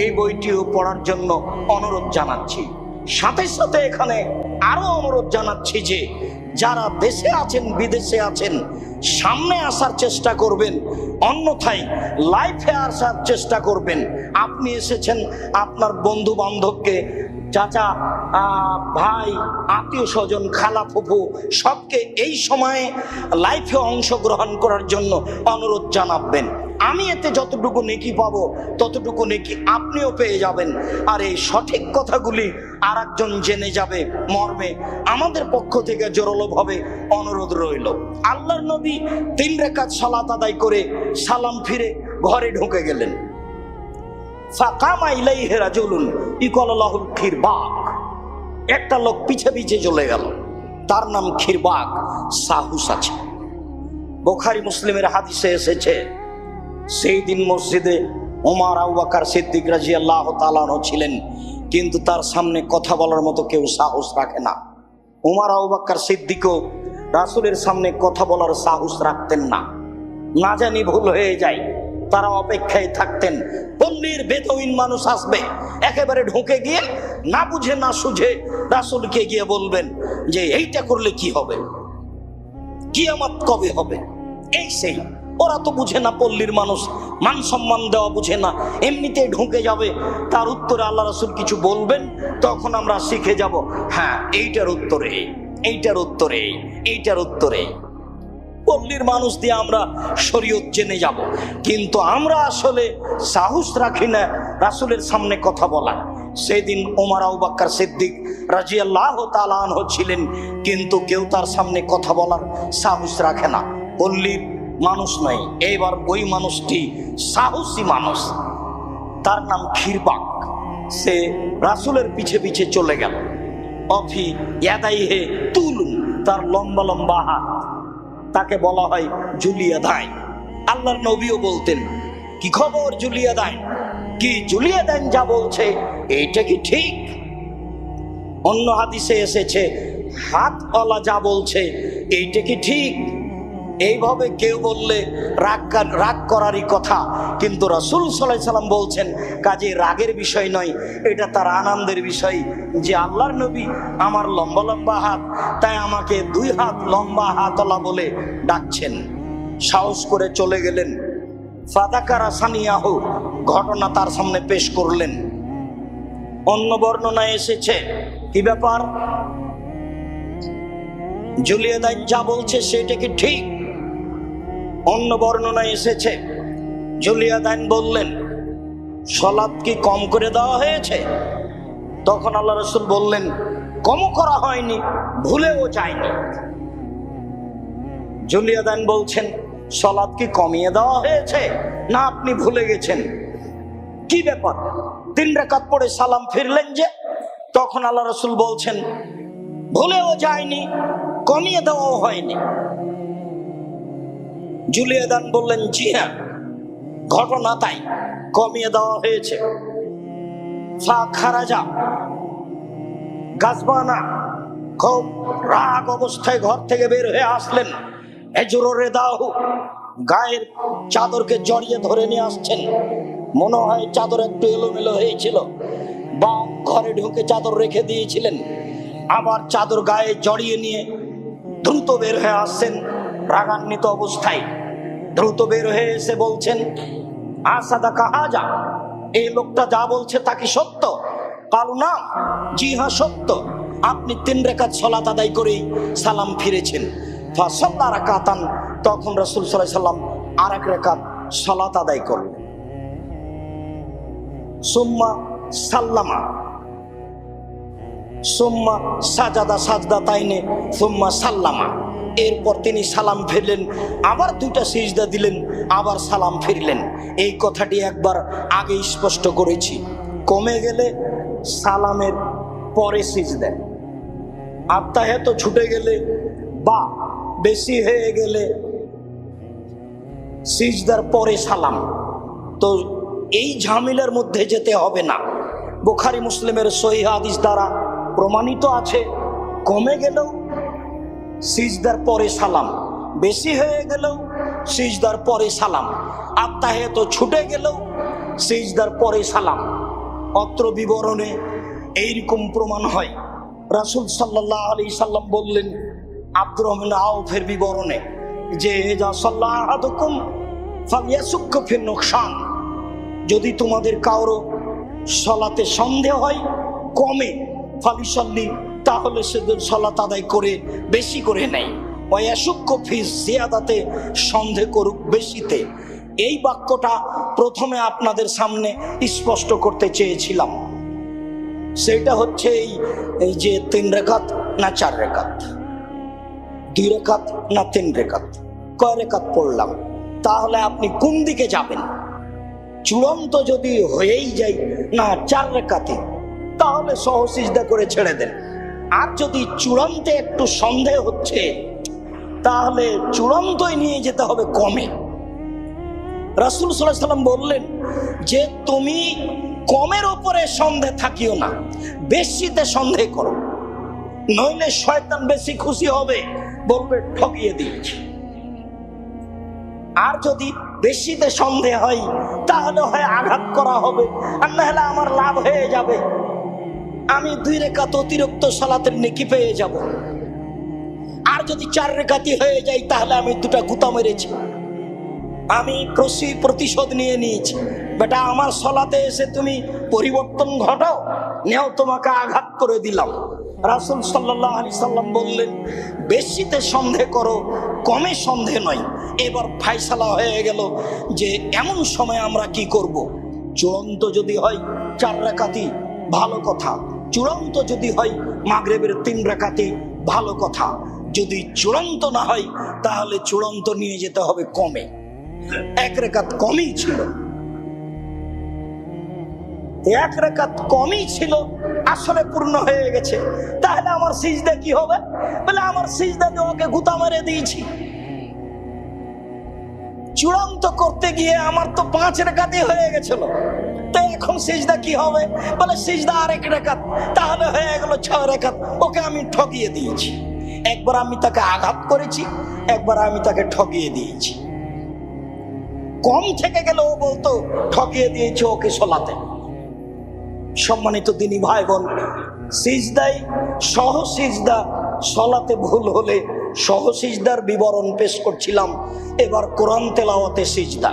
এই বইটিও পড়ার জন্য অনুরোধ জানাচ্ছি। সাথে সাথে এখানে আরো অনুরোধ জানাচ্ছি যে যারা দেশে আছেন, বিদেশে আছেন, সামনে আসার চেষ্টা করবেন, অন্যথায় লাইফে আসার চেষ্টা করবেন। আপনি এসেছেন আপনার বন্ধু বান্ধবকে, চাচা, ভাই, আত্মীয় স্বজন, খালা, ফুফু সবকে এই সময়ে লাইফে অংশগ্রহণ করার জন্য অনুরোধ জানাবেন। আমি এতে যতটুকু নেকি পাবো ততটুকু নেকি আপনিও পেয়ে যাবেন। আর এই সঠিক কথাগুলি আর একজন জেনে যাবে মর্মে আমাদের পক্ষ থেকে জোরালোভাবে অনুরোধ রইল। আল্লাহর নবী 3 রাকাত সালাত আদায় করে সালাম ফিরে ঘরে ঢুকে গেলেন। ফাকামা ইলাইহি রাজুলুন ইকাল লাহুল খিরবাক, একটা লোক পিছে পিছে চলে গেল, তার নাম খিরবাক, সাহস আছে। বুখারী মুসলিমের হাদিসে এসেছে, সেই দিন মসজিদে ওমর আবু বকর সিদ্দিক রাদিয়াল্লাহু তাআলা আনহু ছিলেন, কিন্তু তার সামনে কথা বলার মতো কেউ সাহস রাখে না। ওমর আবু বকর সিদ্দিকও রাসূলের সামনে কথা বলার সাহস রাখতেন না, না জানি ভুল হয়ে যায়। তারা অপেক্ষায় থাকতেন, পল্লীর বেদউইন মানুষ আসবে, একেবারে ঢুকে গিয়ে না বুঝে না সুঝে রাসূলকে গিয়ে বলবেন যে এইটা করলে কি হবে, কিয়ামত কবে হবে, এই সেই। ওরা তো বুঝে না, পল্লীর মানুষ, মান সম্মান দেওয়া বুঝে না, এমনিতেই ঢুকে যাবে। তার উত্তরে আল্লাহ রাসূল কিছু বলবেন, তখন আমরা শিখে যাব, হ্যাঁ এইটার উত্তরে, এইটার উত্তরে, এইটার উত্তরে। পল্লীর মানুষ দিয়ে আমরা শরীয়ত জেনে যাব, কিন্তু আমরা আসলে সাহস রাখি না রাসূলের সামনে কথা বলা। সেদিন ওমর আবু বকর সিদ্দিক রাদিয়াল্লাহু তাআলা আনহু ছিলেন, কিন্তু কেউ তার সামনে কথা বলার সাহস রাখে না। পল্লীর মানুষ নয়, এইবার ওই মানুষটি সাহসী মানুষ, তার নাম খিরবাক। সে রাসূলের পিছে পিছে চলে গেল। অফি ইয়াদাইহে তুলুন, তার লম্বা লম্বা হাত, তাকে বলা হয় জুলিয়া দাইন। আল্লাহর নবীও বলতেন, কি খবর জুলিয়া দাইন, কি জুলিয়া দাইন যা বলছে এইটা কি ঠিক? অন্য হাদিসে এসেছে, হাতওয়ালা যা বলছে এইটা কি ঠিক? এইভাবে কেউ বললে রাগ করারই কথা, কিন্তু রাসূল সাল্লাল্লাহু আলাইহি সাল্লাম বলছেন কাজে রাগের বিষয় নয়, এটা তার আনন্দের বিষয় যে আল্লাহর নবী আমার লম্বা লম্বা হাত, তাই আমাকে 2 হাত লম্বা হাতওয়ালা বলে ডাকছেন। সাহস করে চলে গেলেন। ফাদাকারা সানিয়াহু, ঘটনা তার সামনে পেশ করলেন। অন্য বর্ণনায় এসেছে, কি ব্যাপার, জুলিয়া দাইন যা বলছে সেটা কি ঠিক? অন্য বর্ণনায় এসেছে, জুলিয়া দাইন বললেন, সালাত কি কম করে দেওয়া হয়েছে? তখন আল্লাহ রাসূল বললেন, কম করা হয়নি, ভুলেও যায়নি। জুলিয়া দাইন বলছেন, সালাত কি কমিয়ে দেওয়া হয়েছে, না আপনি ভুলে গেছেন? কি ব্যাপার, 3 রাকাত পড়ে সালাম ফিরলেন যে? তখন আল্লাহ রাসূল বলছেন, ভুলেও যায়নি, কমিয়ে দেওয়াও হয়নি। জুলিয়া দান বললেন, জি হ্যাঁ, ঘটনা তাই, কমিয়ে দেওয়া হয়েছে। ফা খারাজা গাজবানা, খুব রাগ অবস্থায় ঘর থেকে বের হয়ে আসলেন। এজররে দাহু, গায়ের চাদরকে জড়িয়ে ধরে নিয়ে আসছেন। মনে হয় চাদর একটু এলোমেলো হয়েছিল, বা ঘরে ঢুকে চাদর রেখে দিয়েছিলেন। আবার চাদর গায়ে জড়িয়ে নিয়ে দ্রুত বের হয়ে আসছেন রাগান্বিত অবস্থায়। দ্রুত বের হয়ে এসে বলছেন, আসাদা কাহাজা, এই লোকটা যা বলছে তা কি সত্য? কালু না, জি হ্যাঁ সত্য, আপনি 3 রাকাত সালাত আদায় করেই সালাম ফিরেছেন। ফাসাল্লা রাকাতান, তখন রাসূল সাল্লাল্লাহু আলাইহি সাল্লাম 1 রাকাত সালাত আদায় করলেন। সুম্মা সাল্লামা, সুম্মা সাজাদা সাজদাতাইনে সুম্মা সাল্লামা। এরপর তিনি সালাম ফিরলেন, আবার দুইটা সিজদা দিলেন, আবার সালাম ফিরলেন। এই কথাটি একবার আগে স্পষ্ট করেছি। কমে গেলে সালামের পরে সিজদা, আত্তাহিয়াত ছুটে গেলে বা বেশি হয়ে গেলে সিজদার পরে সালাম। তো এই ঝামেলার মধ্যে যেতে হবে না। বুখারী মুসলিমের সহিহ হাদিস দ্বারা প্রমাণিত আছে, কমে গেলেও সিজদার পরে সালাম, বেশি হয়ে গেলেও সিজদার পরে সালাম, আত্তাহিয়াত ছুটে গেলেও সিজদার পরে সালাম। অত্র বিবরণে এইরকম প্রমাণ হয়। রাসূল সাল্লাল্লাহু আলাইহি সাল্লাম বললেন আব্দুর রহমান আউফের বিবরণে যে যা সাল্লাহ আহাদুকুম ফালিয়াসুক্ক ফিন নুকসান, যদি তোমাদের কারো সালাতে সন্দেহ হয় কমে, ফালিসাল্লি, তাহলে সে সালাত আদায় করে বেশি করে নেয়। ওয়ায়াসুক্ক ফি জিয়াদাতে, সন্দেহ করুক বেশিতে। এই বাক্যটা প্রথমে আপনাদের সামনে স্পষ্ট করতে চেয়েছিলাম। সেটা হচ্ছে এই যে 3 রাকাত না 4 রাকাত, 2 রাকাত না 3 রাকাত, কয় রাকাত পড়লাম, তাহলে আপনি কোন দিকে যাবেন? চূড়ান্ত যদি হয়েই যায় না 4 রাকাতে, তাহলে সহসিজদা করে ছেড়ে দেন। আর যদি চূড়ান্তে একটু সন্দেহ হচ্ছে, তাহলে চূড়ান্তই নিয়ে যেতে হবে কমে। রাসূল সাল্লাল্লাহু আলাইহি সাল্লাম বললেন যে তুমি কমের উপরে সন্দেহ থাকিও না, বেশিতে সন্দেহ করো, নইলে শয়তান বেশি খুশি হবে, বলবে ঠকিয়ে দিয়েছি। আর যদি বেশিতে সন্দেহ হয়, তাহলে হয় আঘাত করা হবে, আর না হলে আমার লাভ হয়ে যাবে, আমি 2 রাকাত অতিরিক্ত সালাতের নেকি পেয়ে যাব। আর যদি 4 রাকাতই হয়ে যায়, তাহলে আমি 2টা গুতা মেরেছি, আমি প্রতিশোধ নিয়ে নিয়েছি। বেটা, আমার সালাতে এসে তুমি পরিবর্তন ঘটাও, নেও তোমাকে আঘাত করে দিলাম। রাসূল সাল্লাল্লাহু আলাইহি সাল্লাম বললেন বেশিতে সন্দেহ করো, কমে সন্দেহ নয়। এবার ফায়সালা হয়ে গেল যে এমন সময় আমরা কি করব। চূড়ান্ত যদি হয় 4 রাকাতই ভালো কথা, চূড়ান্ত যদি হয় মাগরিবের 3 রাকাতই ভালো কথা, যদি চূড়ান্ত না হয় তাহলে চূড়ান্ত নিয়ে যেতে হবে কমে। 1 রাকাত কমই ছিল, 1 রাকাত কমই ছিল, আসলে পূর্ণ হয়ে গেছে। তাহলে আমার সিজদা কি হবে? বলে আমার সিজদা দিয়ে ওকে গুতা মেরে দিয়েছি। চূড়ান্ত করতে গিয়ে আমার তো 5 রাকাতই হয়ে গেছিল, তো এখন সিজদা কি হবে? বলে সিজদা আর 1 রাকাত, তাহলে হয়ে গেল 6 রাকাত। ওকে আমি ঠকিয়ে দিয়েছি। একবার আমি তাকে আঘাত করেছি, একবার আমি তাকে ঠকিয়ে দিয়েছি। কম থেকে গেলে ও বলতো ঠকিয়ে দিয়েছে ওকে সালাতে। সম্মানিত দিনী ভাই বোন, সিজদাই সহ সিজদা, সালাতে ভুল হলে সহ সিজদার বিবরণ পেশ করছিলাম। এবার কোরআন তেলাওয়াতে সিজদা।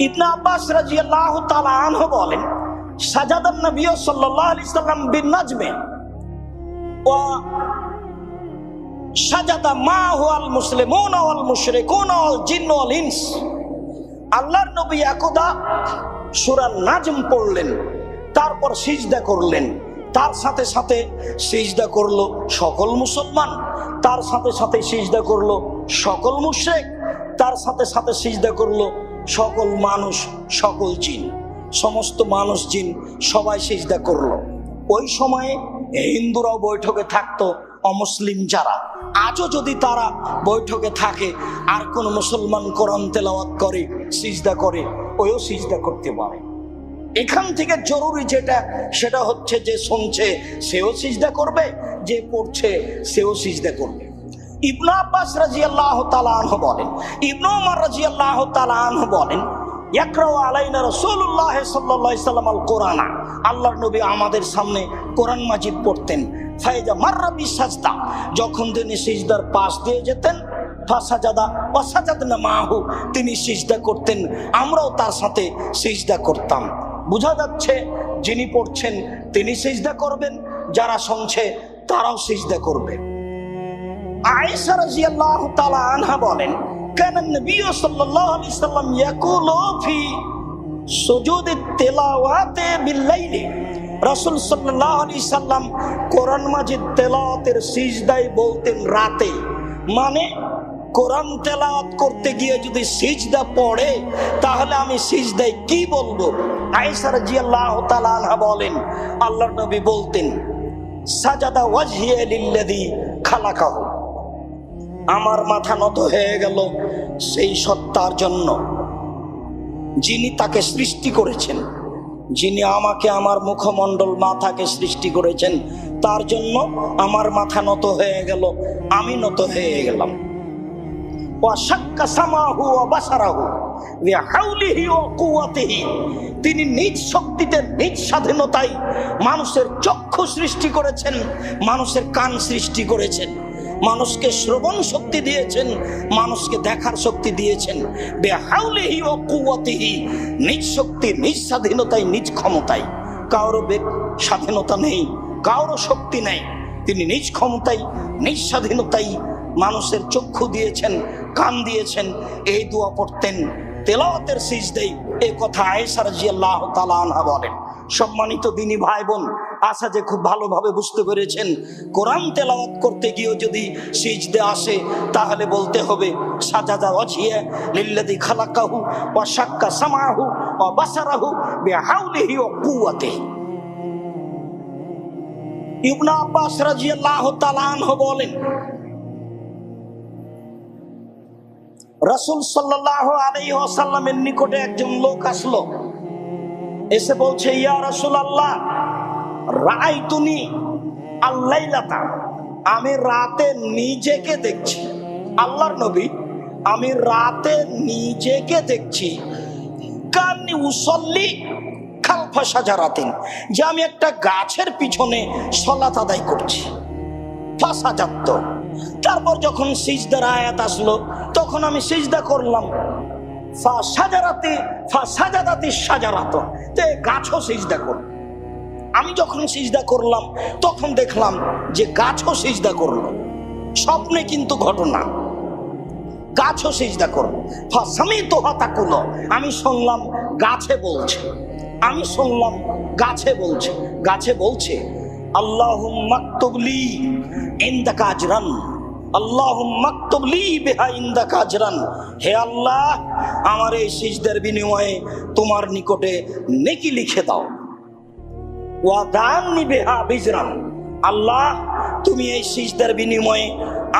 ইবনে আব্বাস রাদিয়াল্লাহু তাআলা আনহু বলেন সাজাদান নবী সাল্লাল্লাহু আলাইহি সাল্লাম বিন নাজমে ওয়া সাজাদা মা হুয়াল মুসলিমুনা ওয়াল মুশরিকুনা ওয়াল জিন্ন ওয়াল ইনস। আল্লাহর নবী একদা সূরা নাজম পড়লেন, তারপর সিজদা করলেন। তার সাথে সাথে সিজদা করলো সকল মুসলমান, তার সাথে সাথে সিজদা করলো সকল মুশরিক, তার সাথে সাথে সিজদা করলো সকল মানুষ, সকল জিন। সমস্ত মানুষ জিন সবাই সিজদা করলো। ওই সময়ে হিন্দুরাও বৈঠকে থাকতো, অমুসলিম যারা, আজও যদি তারা বৈঠকে থাকে আর কোন মুসলমান কোরআন তেলাওয়াত করে, সিজদা করে, ওইও সিজদা করতে পারে। এখান থেকে জরুরি যেটা, সেটা হচ্ছে যে শুনছে সেও সিজদা করবে, যে পড়ছে সেও সিজদা করবে। ইবনে আব্বাস রাদিয়াল্লাহু তাআলা আনহু বলেন, ইবনে ওমর রাদিয়াল্লাহু তাআলা আনহু বলেন ইয়াকরাউ আলাইনা রাসূলুল্লাহ সাল্লাল্লাহু আলাইহি ওয়াসাল্লাম আল কোরআন। আল্লাহর নবী আমাদের সামনে কোরআন মাজিদ পড়তেন। ফাইজা মাররা বিসাজদা, যখন তিনি সিজদার পাশ দিয়ে যেতেন, ফাসাজাদা ওয়া সাজাদনা মাহু, তিনি সিজদা করতেন, আমরাও তার সাথে সিজদা করতাম। বোঝা যাচ্ছে যিনি পড়ছেন তিনি সিজদা করবেন, যারা শুনছে তারাও সিজদা করবে। আয়েশা রাদিয়াল্লাহু তাআলা আনহা বলেন কানা নবী সাল্লাল্লাহু আলাইহি সাল্লাম ইয়াকুলু ফি সুজুদ তেলাওয়াতে বিল্লাইলি, রাসূল সাল্লাল্লাহু আলাইহি সাল্লাম কোরআন মাজিদ তেলাওয়াতের সিজদায় বলতেন রাতে। মানে কোরআন তেলাওয়াত করতে গিয়ে যদি সিজদা পড়ে তাহলে আমি সিজদায় কি বলবো? আয়েশা রাদিয়াল্লাহু তাআলা আনহা বলেন, আল্লাহর নবী বলতেন, সাজাদা ওয়াজহিয়া লিল্লাযী খালাকাহু, আমার মাথা নত হয়ে গেল সেই সত্তার জন্য যিনি তাকে সৃষ্টি করেছেন, যিনি আমাকে, আমার মুখমণ্ডল মাথাকে সৃষ্টি করেছেন, তার জন্য আমার মাথা নত হয়ে গেল, আমি নত হয়ে গেলাম। তিনি নিজ শক্তিতে, নিজ স্বাধীনতায় মানুষের চক্ষু সৃষ্টি করেছেন, মানুষের কান সৃষ্টি করেছেন, মানুষকে শ্রবণ শক্তি দিয়েছেন, মানুষকে দেখার শক্তি দিয়েছেন। বিহাউলিহি ওয়া কুওয়াতিহি, নিজ শক্তি, নিজ স্বাধীনতায়, নিজ ক্ষমতায়। কারো স্বাধীনতা নেই, কারো শক্তি নেই। তিনি নিজ ক্ষমতায়, নিজ স্বাধীনতায় মানুষের চক্ষু দিয়েছেন, কান দিয়েছেন। এই দোয়া পড়তেন তেলাওয়াতের সিজদায়। এই কথা আয়েশা রাদিয়াল্লাহু তাআলা আনহা বলেন। সম্মানিত দিনী ভাই বোন, আশা যে খুব ভালোভাবে বুঝতে পেরেছেন, কোরআন তেলাওয়াত করতে গিয়েও যদি সিজদা আসে তাহলে বলতে হবে সাজাদা ওয়াজহিয়া লিল্লাযী খালাকাহু ওয়া শাক্কা সামাহু ওয়া বাসারাহু বিহাউলিহি ওয়া কুওয়াতিহি। ইবনে আব্বাস রাদিয়াল্লাহু তাআলা আনহু বলেন, রাসূল সাল্লাল্লাহু আলাইহি ওয়াসাল্লামের নিকটে একজন লোক আসলো, এসে বলছে, ইয়া রাসূলুল্লাহ, রাআইতুনি আল-লাইলাতা, আমি রাতে নিজেকে দেখছি। আল্লাহর নবী, আমি রাতে নিজেকে দেখছি। কান্নি উসাল্লি খালফা শাজারাতিন, যে আমি একটা গাছের পিছনে সালাত আদায় করছি। ফাসাজাত, তারপর যখন সিজদার আয়াত আসলো তখন আমি সিজদা করলাম। ফাসাজাদাতি শাজারাত, তে গাছও সিজদা করল। আমি যখন সিজদা করলাম তখন দেখলাম যে গাছও সিজদা করলো। স্বপ্নে কিন্তু ঘটনা, গাছও সিজদা করলো। ফাসামিতুহা তাকুলু, আমি শুনলাম গাছে বলছে, আমি শুনলাম গাছে বলছে, গাছে বলছে, আল্লাহুম্মা আকতুবলি ইনদাকা আজরান, আল্লাহুম্মা আকতুবলি বিহা ইনদাকা আজরান, হে আল্লাহ, আমার এই সিজদার বিনিময়ে তোমার নিকটে নেকি লিখে দাও। ওয়া দান্নি বিহা বিজরান, আল্লাহ, তুমি এই সিজদার বিনিময়ে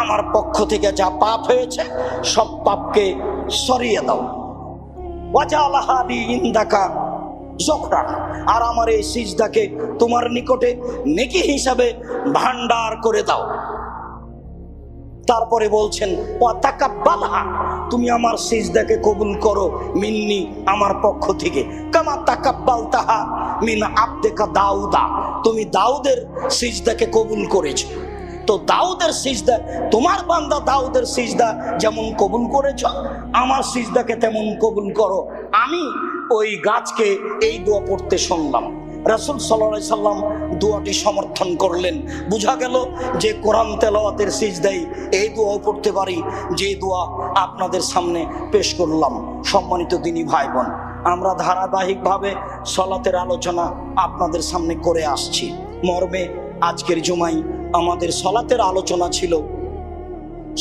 আমার পক্ষ থেকে যা পাপ হয়েছে সব পাপকে সরিয়ে দাও। ওয়াজালাহা লি ইনদাকা যখরা, আর আমার এই সিজদাকে তোমার নিকটে নেকি হিসাবে ভান্ডার করে দাও। তারপরে বলছেন, ওয়া তাকাব্বালহা, তুমি আমার সিজদাকে কবুল করো মিন্নি, আমার পক্ষ থেকে, কামা তাকাব্বালতাহা মিন আবদিকা দাউদা, তুমি দাউদের সিজদাকে কবুল করেছো। তো দাউদের সিজদা, তোমার বান্দা দাউদের সিজদা যেমন কবুল করেছো, আমার সিজদাকে তেমন কবুল করো। আমি ওই গাছকে এই দোয়া পড়তে শুনলাম। রাসূল সাল্লাল্লাহু আলাইহি সাল্লাম দোয়াটি সমর্থন করলেন। বোঝা গেল যে কোরআন তেলাওয়াতের সিজদায় এই দোয়াও পড়তে পারি, যে দোয়া আপনাদের সামনে পেশ করলাম। সম্মানিত দিনী ভাই বোন, আমরা ধারাবাহিকভাবে সালাতের আলোচনা আপনাদের সামনে করে আসছি। মর্মে আজকের জুমায় আমাদের সালাতের আলোচনা ছিল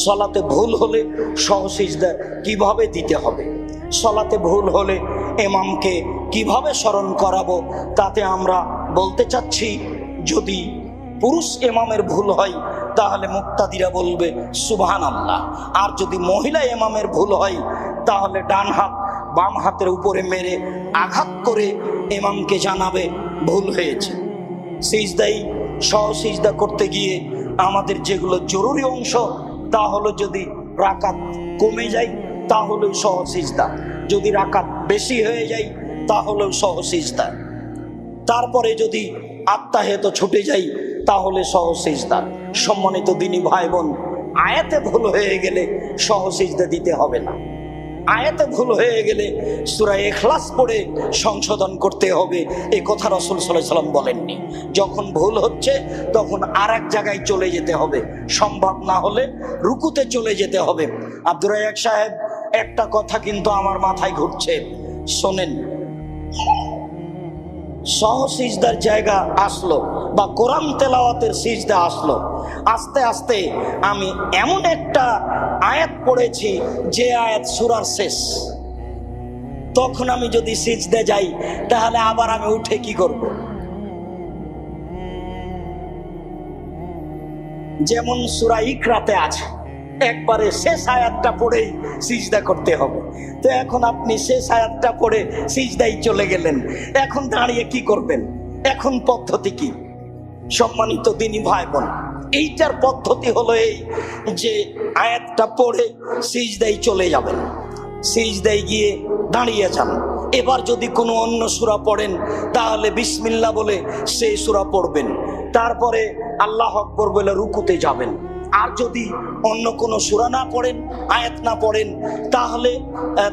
সালাতে ভুল হলে সহসিজদা কিভাবে দিতে হবে, সালাতে ভুল হলে ইমামকে কিভাবে স্মরণ করাবো। তাতে আমরা বলতে চাচ্ছি, যদি পুরুষ ইমামের ভুল হয় তাহলে মুক্তাদিরা বলবে সুবহানাল্লাহ, আর যদি মহিলা ইমামের ভুল হয় তাহলে ডান হাত বাম হাতের উপরে মেরে আঘাত করে ইমামকে জানাবে ভুল হয়েছে। সিজদাই সহসিজদা করতে গিয়ে আমাদের যেগুলো জরুরি অংশ, তা হলো যদি রাকাত কমে যায় তাহলে সহসিজদা, যদি রাকাত বেশি হয়ে যায় তাহলেও সহসিজদা, তারপরে যদি আত্মাহেত ছুটে যায় তাহলে সহসিজদা। সম্মানিত দিনী ভাই বোন, আয়াতে ভুল হয়ে গেলে সহসিজদা দিতে হবে না। আয়াতে ভুল হয়ে গেলে সূরা ইখলাস পড়ে সংশোধন করতে হবে, এই কথা রাসূল সাল্লাল্লাহু আলাইহি সাল্লাম বলেননি। যখন ভুল হচ্ছে তখন আর এক জায়গায় চলে যেতে হবে, সম্ভব না হলে রুকুতে চলে যেতে হবে। আব্দুর রাজ্জাক সাহেব, একটা কথা কিন্তু আমার মাথায় ঘুরছে, শোনেন। সহ সিজদার জায়গা আসলো বা কোরআন তেলাওয়াতের সিজদা আসলো, আস্তে আস্তে আমি এমন একটা আয়াত পড়েছি যে আয়াত সূরার শেষ, তখন আমি যদি সিজদা যাই তাহলে আবার আমি উঠে কি করব? যেমন সূরা ইকরাতে আছে একবারে শেষ আয়াতটা পড়েই সিজদা করতে হবে, তো এখন আপনি শেষ আয়াতটা পড়ে সিজদাই চলে গেলেন, এখন দাঁড়িয়ে কি করবেন? এখন পদ্ধতি কি? সম্মানিত দিনী ভাই বোন, এইটার পদ্ধতি হলো এই যে আয়াতটা পড়ে সিজদাই চলে যাবেন, সিজদাই গিয়ে দাঁড়িয়ে যান। এবার যদি কোনো অন্য সূরা পড়েন তাহলে বিসমিল্লাহ বলে সেই সূরা পড়বেন, তারপরে আল্লাহ আকবার বলে রুকুতে যাবেন। আর যদি অন্য কোনো সূরা না পড়েন, আয়াত না পড়েন, তাহলে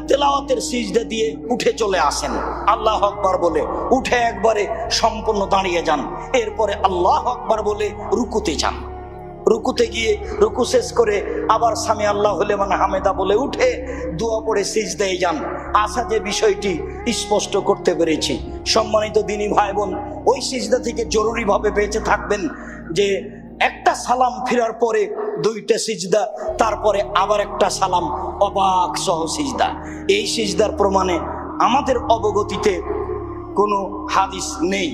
তেলাওয়াতের সিজদা দিয়ে উঠে চলে আসেন, আল্লাহ আকবার বলে উঠে একবারে সম্পূর্ণ দাঁড়িয়ে যান, এরপরে আল্লাহ আকবার বলে রুকুতে যান। রুকুতে গিয়ে রুকু শেষ করে আবার সামি আল্লাহু লিমান হামিদা বলে উঠে দোয়া পড়ে সিজদায় যান। আশা যে বিষয়টি স্পষ্ট করতে পেরেছি। সম্মানিত দিনী ভাই বোন, ওই সিজদা থেকে জরুরিভাবে বেঁচে থাকবেন যে একটা সালাম ফেরার পরে দুইটা সিজদা, তারপরে আবার একটা সালাম, অবাক সহ সিজদা। এই সিজদার প্রমাণে আমাদের অবগতিতে কোনো হাদিস নেই,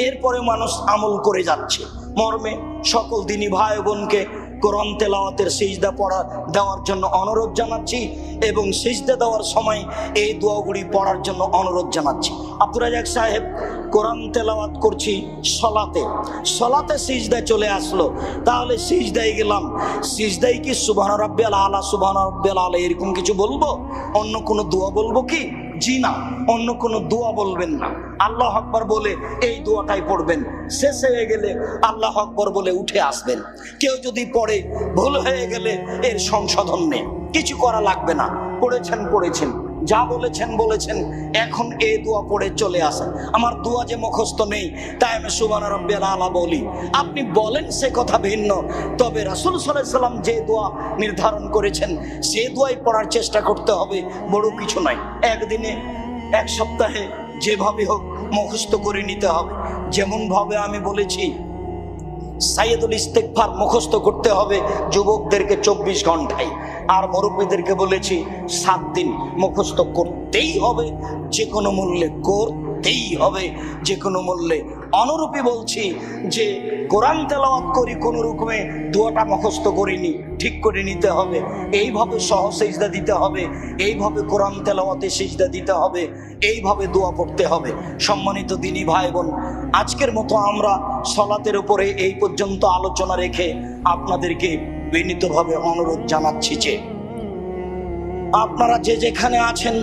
এরপরে মানুষ আমল করে যাচ্ছে। মর্মে সকল দিনী ভাই বোনকে কোরআন তেলাওয়াতের সিজদা পড়া দেওয়ার জন্য অনুরোধ জানাচ্ছি এবং সিজদা দেওয়ার সময় এই দোয়াগুলি পড়ার জন্য অনুরোধ জানাচ্ছি। আব্দুর রাজ্জাক সাহেব, কোরআন তেলাওয়াত করছি সলাতে সিজদা চলে আসলো, তাহলে সিজদায় গেলাম, সিজদায় কি সুবহান রাব্বিয়াল আলা সুবহান রাব্বিয়াল আলা এরকম কিছু বলবো? অন্য কোনো দোয়া বলবো কি? জি না, অন্য কোনো দোয়া বলবেন না, আল্লাহ আকবার বলে এই দোয়াটাই পড়বেন। শেষ হয়ে গেলে আল্লাহ আকবার বলে উঠে আসবেন। কেউ যদি পড়ে ভুল হয়ে গেলে এর সংশোধন নেই, কিছু করা লাগবে না, পড়েছেন যা বলেছেন, এখন এই দোয়া পড়ে চলে আসেন। আমার দোয়া যে মুখস্থ নেই তাই আমি সুবহান রাব্বিয়াল আলা বলি, আপনি বলেন সে কথা ভিন্ন, তবে রাসূল সাল্লাল্লাহু আলাইহি সাল্লাম যে দোয়া নির্ধারণ করেছেন সে দোয়াই পড়ার চেষ্টা করতে হবে, বড় কিছু নয়। একদিনে এক সপ্তাহে যেভাবে হোক মুখস্থ করে নিতে হবে। যেমন ভাবে আমি বলেছি সাইয়্যিদুল ইস্তিগফার মুখস্থ করতে হবে যুবকদেরকে 24 ঘন্টায়, আর মুরব্বীদেরকে বলেছি 7 দিন মুখস্থ করতেই হবে, যে কোনো মূল্যে করতেই হবে, যে কোনো মূল্যে। অনুরূপী বলছি যে কোরআন তেলাওয়াত করি কোনো রকমে দোয়াটা মুখস্থ করিনি, ঠিক করে নিতে হবে, এইভাবে সহ সিজদা দিতে হবে, এইভাবে কোরআন তেলাওয়াতে সিজদা দিতে হবে, এইভাবে দোয়া পড়তে হবে। সম্মানিত দিনী ভাই বোন, আজকের মতো আমরা সালাতের উপরে এই পর্যন্ত আলোচনা রেখে আপনাদেরকে বিনীতভাবে অনুরোধ জানাচ্ছি যে আপনারা যে যেখানে আছেন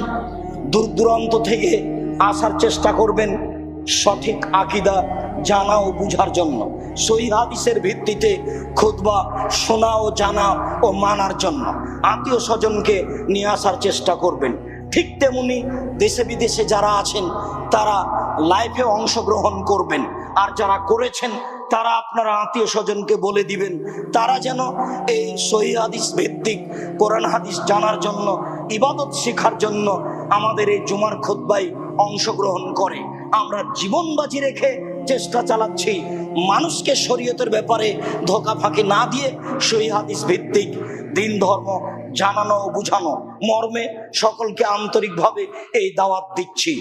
দূর দূরান্ত থেকে আসার চেষ্টা করবেন সঠিক আকীদা জানা ও বুঝার জন্য, সহিহ হাদিসের ভিত্তিতে খুতবা শোনা ও জানা ও মানার জন্য আত্মীয় স্বজনকে নিয়ে আসার চেষ্টা করবেন। ঠিক তেমনি দেশে বিদেশে যারা আছেন তারা লাইভে অংশগ্রহণ করবেন, আর যারা করেছেন তারা আপনারা আত্মীয় স্বজনকে বলে দিবেন তারা যেন এই সহিহ হাদিস ভিত্তিক কোরআন হাদিস জানার জন্য, ইবাদত শেখার জন্য আমাদের এই জুমার খুতবায় অংশগ্রহণ করে। আমরা জীবন বাজি রেখে চেষ্টা চালাচ্ছি মানুষকে শরীয়তের ব্যাপারে ধোঁকা ফাঁকি না দিয়ে সহিহ হাদিস ভিত্তিক দিন ধর্ম জানানো ও বুঝানো মর্মে সকলকে আন্তরিকভাবে এই দাওয়াত দিচ্ছি।